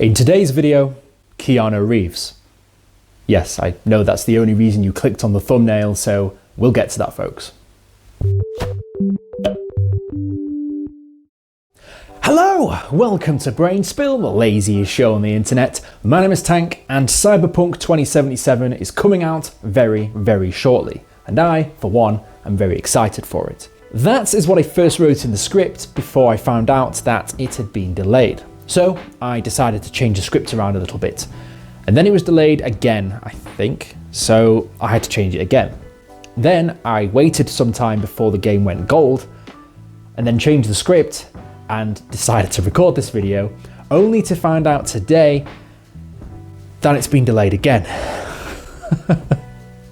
In today's video, Keanu Reeves. Yes, I know that's the only reason you clicked on the thumbnail, so we'll get to that, folks. Hello! Welcome to Brain Spill, the laziest show on the internet. My name is Tank, and Cyberpunk 2077 is coming out very, very shortly. And I, for one, am very excited for it. That is what I first wrote in the script before I found out that it had been delayed. So I decided to change the script around a little bit. And then it was delayed again, I think, so I had to change it again. Then I waited some time before the game went gold, and then changed the script and decided to record this video, only to find out today that it's been delayed again.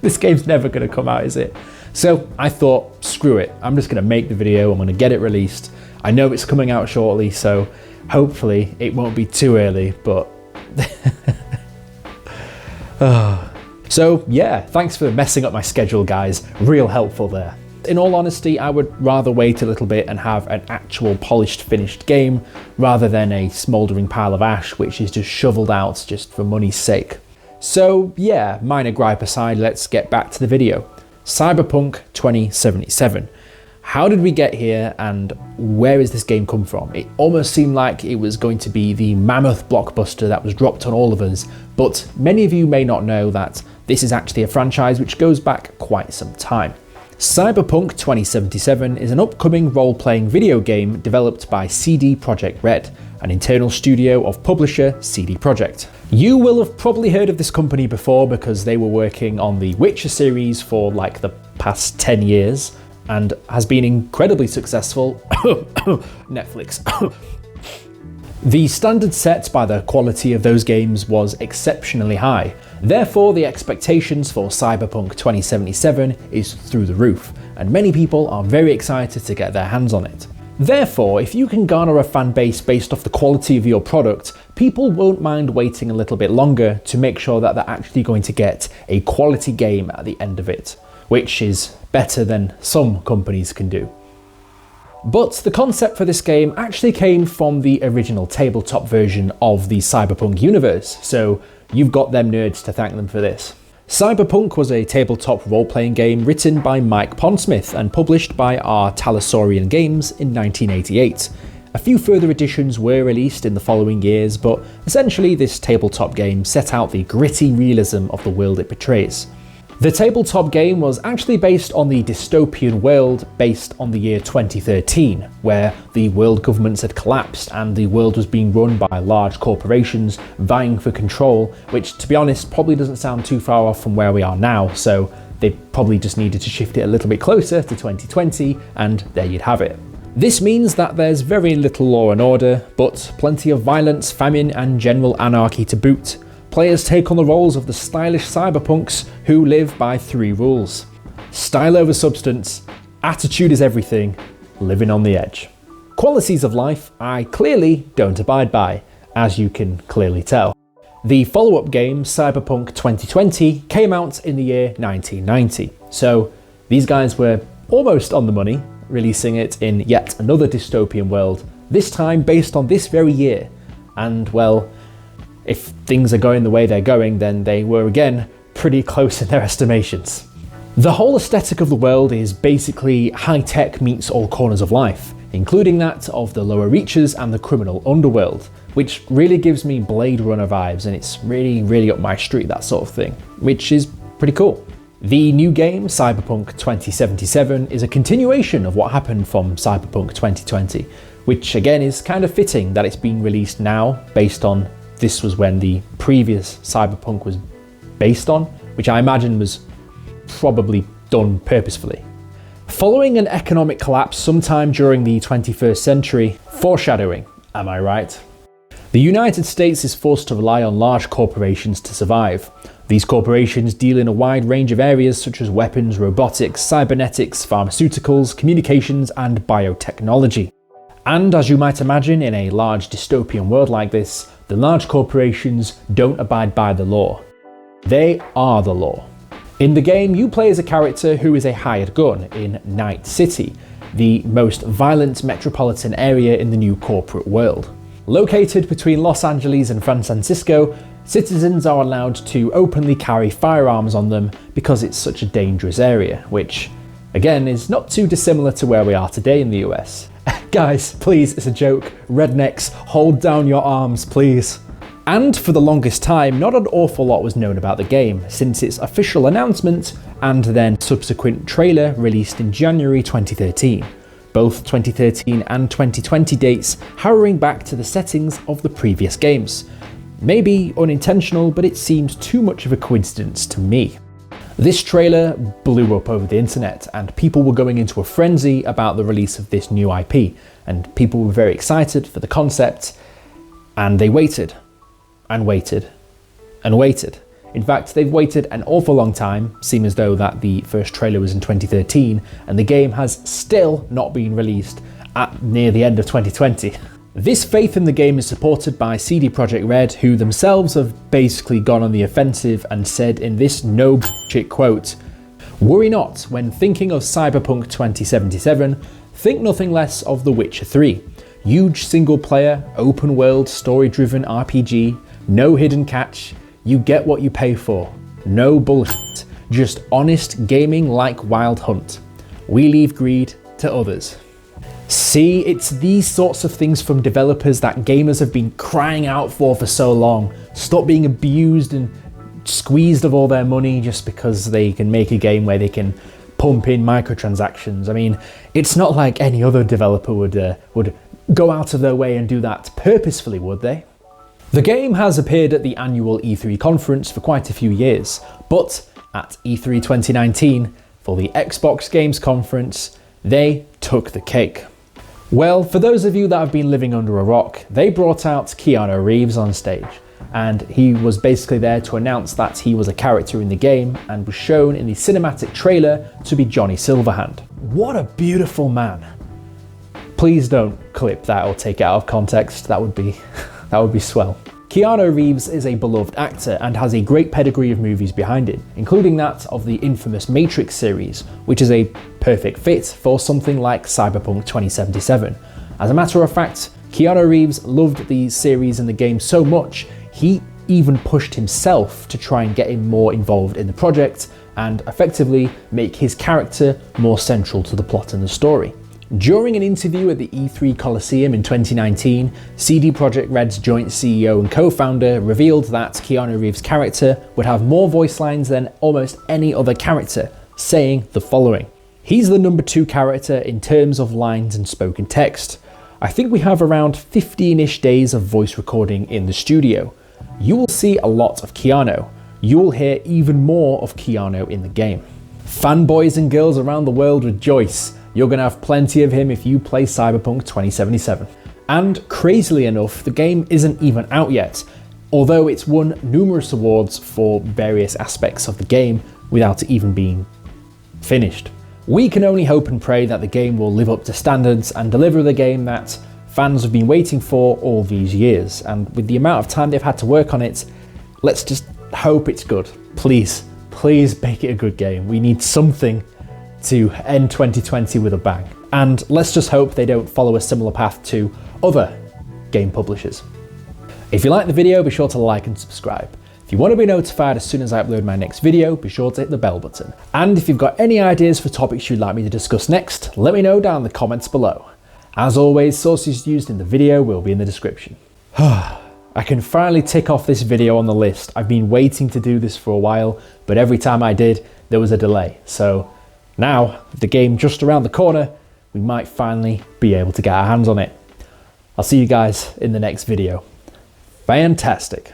This game's never gonna come out, is it? So I thought, screw it, I'm just gonna make the video, I'm gonna get it released. I know it's coming out shortly, so hopefully it won't be too early, but... So yeah, thanks for messing up my schedule, guys. Real helpful there. In all honesty, I would rather wait a little bit and have an actual polished, finished game, rather than a smouldering pile of ash which is just shoveled out just for money's sake. So yeah, minor gripe aside, let's get back to the video. Cyberpunk 2077. How did we get here, and where has this game come from? It almost seemed like it was going to be the mammoth blockbuster that was dropped on all of us, but many of you may not know that this is actually a franchise which goes back quite some time. Cyberpunk 2077 is an upcoming role-playing video game developed by CD Projekt Red, an internal studio of publisher CD Projekt. You will have probably heard of this company before because they were working on the Witcher series for like the past 10 years, and has been incredibly successful. Netflix. The standard set by the quality of those games was exceptionally high. Therefore, the expectations for Cyberpunk 2077 is through the roof, and many people are very excited to get their hands on it. Therefore, if you can garner a fan base based off the quality of your product, people won't mind waiting a little bit longer to make sure that they're actually going to get a quality game at the end of it, which is better than some companies can do. But the concept for this game actually came from the original tabletop version of the Cyberpunk universe, so you've got them nerds to thank them for this. Cyberpunk was a tabletop role-playing game written by Mike Pondsmith and published by our Talasaurian Games in 1988. A few further editions were released in the following years, but essentially this tabletop game set out the gritty realism of the world it portrays. The tabletop game was actually based on the dystopian world based on the year 2013, where the world governments had collapsed and the world was being run by large corporations vying for control, which, to be honest, probably doesn't sound too far off from where we are now, so they probably just needed to shift it a little bit closer to 2020, and there you'd have it. This means that there's very little law and order, but plenty of violence, famine, and general anarchy to boot. Players take on the roles of the stylish cyberpunks who live by 3 rules. Style over substance, attitude is everything, living on the edge. Qualities of life I clearly don't abide by, as you can clearly tell. The follow-up game, Cyberpunk 2020, came out in the year 1990, so these guys were almost on the money, releasing it in yet another dystopian world, this time based on this very year, and well, if things are going the way they're going, then they were again pretty close in their estimations. The whole aesthetic of the world is basically high-tech meets all corners of life, including that of the lower reaches and the criminal underworld, which really gives me Blade Runner vibes, and it's really up my street, that sort of thing, which is pretty cool. The new game, Cyberpunk 2077, is a continuation of what happened from Cyberpunk 2020, which again is kind of fitting that it's being released now based on this was when the previous Cyberpunk was based on, which I imagine was probably done purposefully. Following an economic collapse sometime during the 21st century, foreshadowing, am I right? The United States is forced to rely on large corporations to survive. These corporations deal in a wide range of areas such as weapons, robotics, cybernetics, pharmaceuticals, communications, and biotechnology. And as you might imagine, in a large dystopian world like this, the large corporations don't abide by the law. They are the law. In the game, you play as a character who is a hired gun in Night City, the most violent metropolitan area in the new corporate world. Located between Los Angeles and San Francisco, citizens are allowed to openly carry firearms on them because it's such a dangerous area, which, again, is not too dissimilar to where we are today in the US. Guys, please, it's a joke. Rednecks, hold down your arms, please. And for the longest time, not an awful lot was known about the game, since its official announcement and then subsequent trailer released in January 2013. Both 2013 and 2020 dates harrowing back to the settings of the previous games. Maybe unintentional, but it seems too much of a coincidence to me. This trailer blew up over the internet, and people were going into a frenzy about the release of this new IP, and people were very excited for the concept, and they waited, and waited, and waited. In fact, they've waited an awful long time, seeing as though that the first trailer was in 2013, and the game has still not been released at near the end of 2020. This faith in the game is supported by CD Projekt Red, who themselves have basically gone on the offensive and said in this no bullshit quote, "Worry not, when thinking of Cyberpunk 2077, think nothing less of The Witcher 3. Huge single player, open world, story driven RPG, no hidden catch, you get what you pay for. No bullshit, just honest gaming like Wild Hunt. We leave greed to others." See, it's these sorts of things from developers that gamers have been crying out for so long. Stop being abused and squeezed of all their money just because they can make a game where they can pump in microtransactions. I mean, it's not like any other developer would go out of their way and do that purposefully, would they? The game has appeared at the annual E3 conference for quite a few years, but at E3 2019, for the Xbox Games Conference, they took the cake. Well, for those of you that have been living under a rock, they brought out Keanu Reeves on stage, and he was basically there to announce that he was a character in the game and was shown in the cinematic trailer to be Johnny Silverhand. What a beautiful man. Please don't clip that or take it out of context, that would be swell. Keanu Reeves is a beloved actor and has a great pedigree of movies behind him, including that of the infamous Matrix series, which is a perfect fit for something like Cyberpunk 2077. As a matter of fact, Keanu Reeves loved the series and the game so much, he even pushed himself to try and get him more involved in the project and effectively make his character more central to the plot and the story. During an interview at the E3 Coliseum in 2019, CD Projekt Red's joint CEO and co-founder revealed that Keanu Reeves' character would have more voice lines than almost any other character, saying the following: "He's the number 2 character in terms of lines and spoken text. I think we have around 15-ish days of voice recording in the studio. You will see a lot of Keanu. You will hear even more of Keanu in the game. Fanboys and girls around the world rejoice. You're going to have plenty of him if you play Cyberpunk 2077. And crazily enough, the game isn't even out yet, although it's won numerous awards for various aspects of the game without it even being finished. We can only hope and pray that the game will live up to standards and deliver the game that fans have been waiting for all these years. And with the amount of time they've had to work on it, let's just hope it's good. Please, please make it a good game. We need something to end 2020 with a bang. And let's just hope they don't follow a similar path to other game publishers. If you like the video, be sure to like and subscribe. If you want to be notified as soon as I upload my next video, be sure to hit the bell button. And if you've got any ideas for topics you'd like me to discuss next, let me know down in the comments below. As always, sources used in the video will be in the description. I can finally tick off this video on the list. I've been waiting to do this for a while, but every time I did, there was a delay. So now, with the game just around the corner, we might finally be able to get our hands on it. I'll see you guys in the next video. Fantastic.